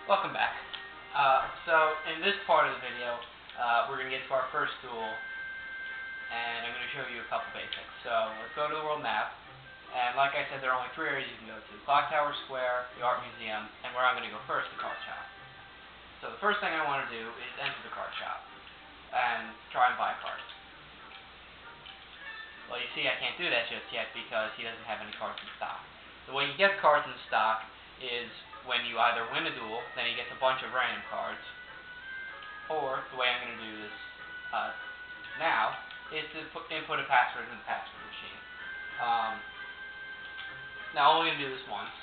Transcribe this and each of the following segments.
Welcome back. So in this part of the video, we're going to get to our first duel, and I'm going to show you a couple basics. So let's go to the world map, and like I said, there are only three areas you can go to: Clock Tower Square, the Art Museum, and where I'm going to go first, the card shop. So the first thing I want to do is enter the card shop, and try and buy cards. Well, you see I can't do that just yet because he doesn't have any cards in stock. The way you get cards in stock is when you either win a duel, then he gets a bunch of random cards, or the way I'm going to do this now is to input a password in the password machine. Now I'm only going to do this once,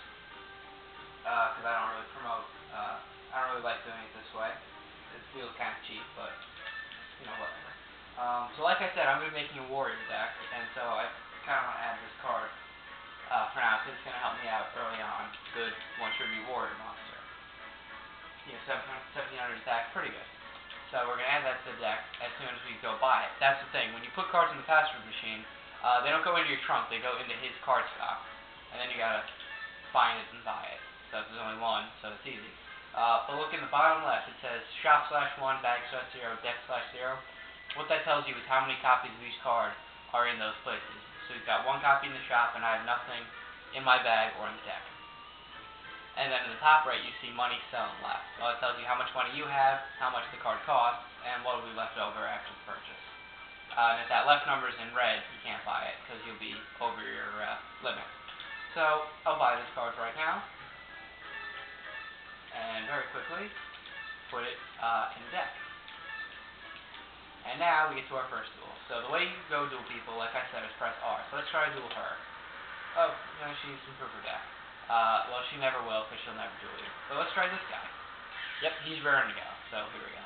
because I don't really promote, I don't really like doing it this way. It feels kind of cheap, but, you know, whatever. So like I said, I'm going to be making a warrior deck, and so I kind of want to add this card for now, because it's going to help me out early on. Good one tribute warrior monster. You know, 1700 attack, pretty good. So we're going to add that to the deck as soon as we go buy it. That's the thing, when you put cards in the password machine, they don't go into your trunk, they go into his card stock. And then you got to find it and buy it. So there's only one, so it's easy. But look in the bottom left, it says shop/1, bag/0, deck/0. What that tells you is how many copies of each card are in those places. So we've got one copy in the shop, and I have nothing in my bag or in the deck. And then in the top right, you see money, sell, and left. Well, it tells you how much money you have, how much the card costs, and what will be left over after the purchase. And if that left number is in red, you can't buy it, because you'll be over your limit. So, I'll buy this card right now, and very quickly, put it in the deck. And now we get to our first duel. So the way you go duel people, like I said, is press R. So let's try to duel her. Oh, no, she needs to improve her deck. Well, she never will, because she'll never duel you. So let's try this guy. Yep, he's raring to go. So here we go.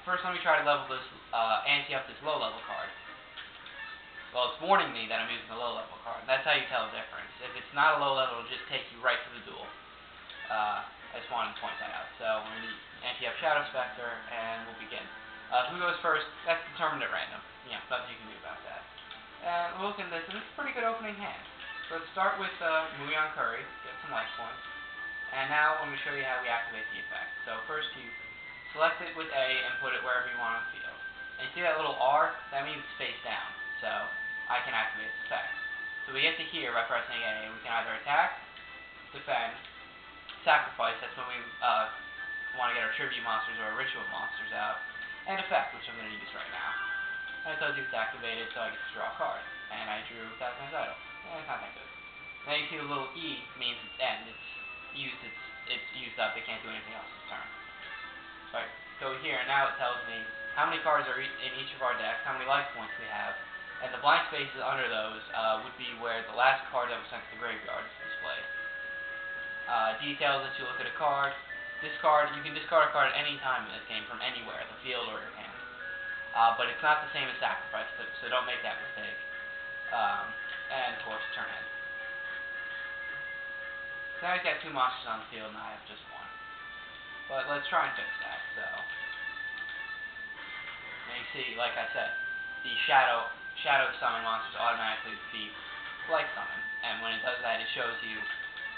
First, let me try to level this, ante up this low level card. Well, it's warning me that I'm using a low level card. That's how you tell the difference. If it's not a low level, it'll just take you right to the duel. I just wanted to point that out. So we're going to ante up Shadow Spectre, and we'll begin. Who goes first? That's determined at random. Yeah, nothing you can do about that. And we'll look at this, and it's a pretty good opening hand. So let's start with Muyon Curry, get some life points. And now I'm going to show you how we activate the effect. So first you select it with A and put it wherever you want on the field. And you see that little R? That means it's face down. So I can activate this effect. So we get to here by pressing A. We can either attack, defend, sacrifice, that's when we want to get our tribute monsters or our ritual monsters out, and effect, which I'm going to use right now. And it tells you it's activated, so I get to draw a card. And I drew Tasman's Idol. It's not that good. Now you see the little E means it's end. It's used up. It can't do anything else this turn. So I go here, and now it tells me how many cards are in each of our decks, how many life points we have, and the blank spaces under those would be where the last card that was sent to the graveyard is displayed. Details that you look at a card. You can discard a card at any time in this game from anywhere, the field or your hand. But it's not the same as sacrifice, so don't make that mistake. And of course, turn end. So now I've got two monsters on the field, and I have just one. But let's try and fix that. So now you see, like I said, the shadow summon monsters automatically defeat light summon, and when it does that, it shows you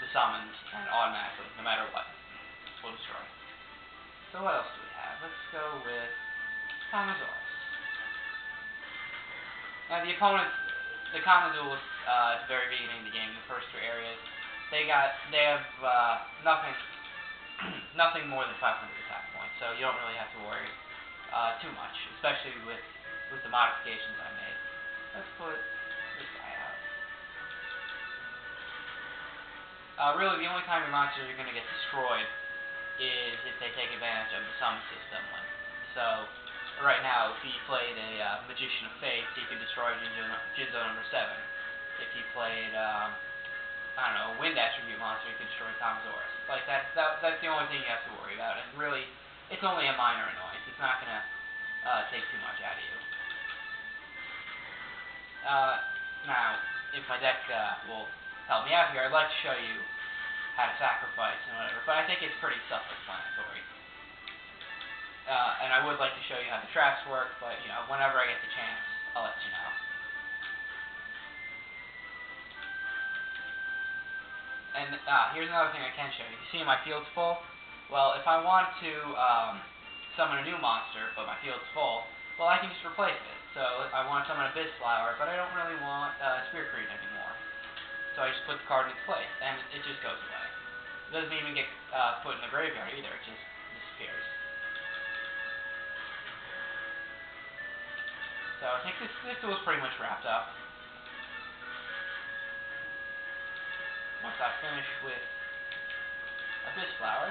the summons and automatically, no matter what, will destroy. So what else do we have? Let's go with Kamasaurus. Now the opponents, the common duelists at the very beginning of the game, the first three areas, they have nothing more than 500 attack points, so you don't really have to worry too much, especially with the modifications I made. Let's put this guy out. Really, the only time your monsters are going to get destroyed is if they take advantage of the summon system. So, right now, if he played a Magician of Faith, he could destroy Jinzo number 7. If he played, I don't know, a Wind Attribute monster, he could destroy Kamasaurus. Like, that's the only thing you have to worry about, and really, it's only a minor annoyance. It's not going to take too much out of you. Now, if my deck will help me out here, I'd like to show you how to sacrifice and whatever, but I think it's pretty self-explanatory. And I would like to show you how the traps work, but, you know, whenever I get the chance, I'll let you know. And here's another thing I can show you. You see my field's full? Well, if I want to summon a new monster, but my field's full, well, I can just replace it. So I want to summon a Biz Flower, but I don't really want Spear Creep anymore. So I just put the card in its place, and it just goes away. It doesn't even get put in the graveyard either, it just disappears. So I think this duel's pretty much wrapped up. Once I finish with a Biz Flower,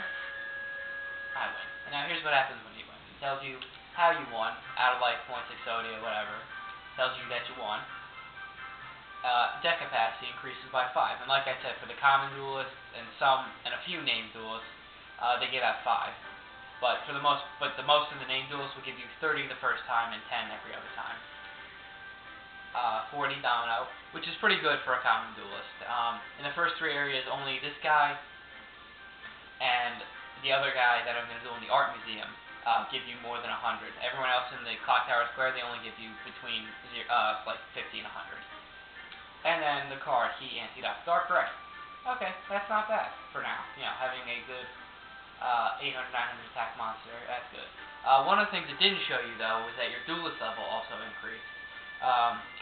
I win. And now here's what happens when you win. It tells you how you won, out of like 0.6 Odia, whatever. It tells you that you won. Deck capacity increases by 5. And like I said, for the common duelists and a few named duelists, they give out 5. But the most of the named duelists will give you 30 the first time and 10 every other time. 40 domino, which is pretty good for a common duelist. In the first 3 areas, only this guy and the other guy that I'm going to do in the art museum give you more than 100. Everyone else in the Clock Tower Square, they only give you between like 50 and 100. And then the card, Heat Antidote Dark Gray. Okay, that's not bad for now. You know, having a good 800, 900 attack monster, that's good. One of the things it didn't show you, though, was that your duelist level also increased.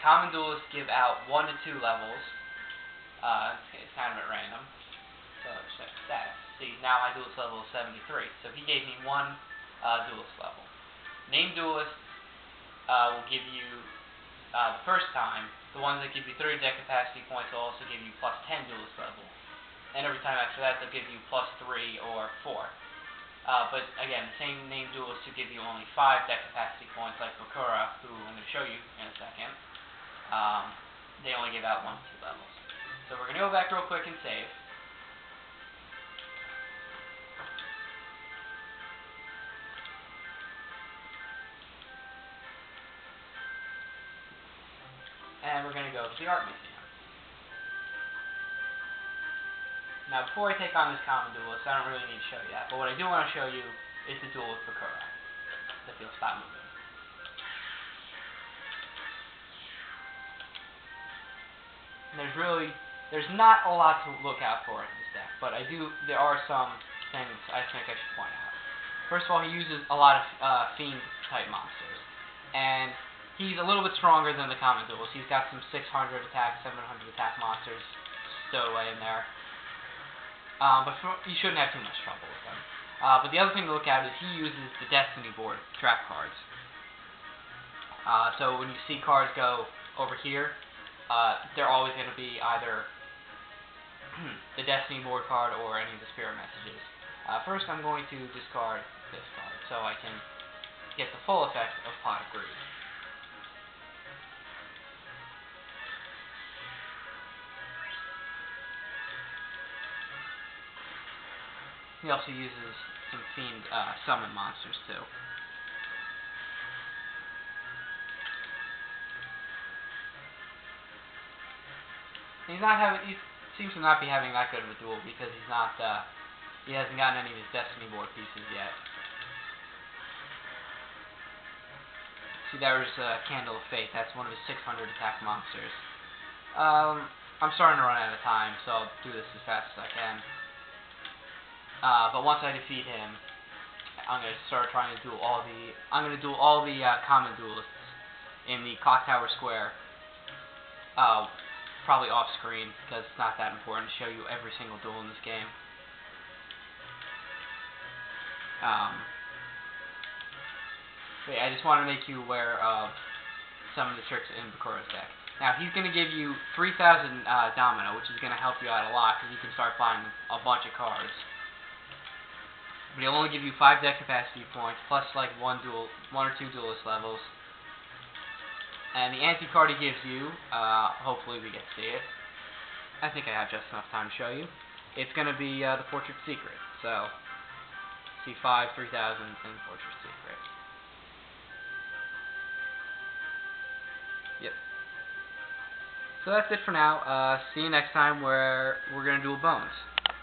Common duelists give out 1 to 2 levels. It's kind of at random. So let's check stats. See, now my duelist level is 73. So he gave me 1 duelist level. Named duelists will give you, the first time, the ones that give you 30 deck capacity points will also give you plus 10 duelist level. And every time after that, they'll give you plus 3 or 4. But again, the same named duelists who give you only 5 deck capacity points, like Bakura, who I'm going to show you in a second, they only give out 1 to 2 levels. So we're going to go back real quick and save. And we're going to go to the art museum. Now, before I take on this common duelist, I don't really need to show you that, but what I do want to show you is the duel with Bakura. If you'll stop moving. And there's not a lot to look out for in this deck, but there are some things I think I should point out. First of all, he uses a lot of Fiend-type monsters, and he's a little bit stronger than the common duelist. He's got some 600 attack, 700 attack monsters stowed away in there. But you shouldn't have too much trouble with him. But the other thing to look at is he uses the Destiny board trap cards. So when you see cards go over here, they're always going to be either the Destiny board card or any of the spirit messages. First, I'm going to discard this card so I can get the full effect of Pot of Greed. He also uses some Fiend summon monsters too. He seems to not be having that good of a duel because he hasn't gotten any of his Destiny board pieces yet. See, there's Candle of Fate. That's one of his 600 attack monsters. I'm starting to run out of time, so I'll do this as fast as I can. But once I defeat him, I'm going to start trying to duel all the common duelists in the Clock Tower Square. Probably off screen because it's not that important to show you every single duel in this game. But yeah, I just want to make you aware of some of the tricks in Bakura's deck. Now, he's going to give you 3,000 domino, which is going to help you out a lot because you can start buying a bunch of cards. But he'll only give you 5 deck capacity points, plus like 1 or 2 duelist levels. And the anti-card he gives you, hopefully we get to see it. I think I have just enough time to show you. It's going to be the Portrait Secret. So, C5, 3,000, and Portrait Secret. Yep. So that's it for now. See you next time where we're going to do a bonus.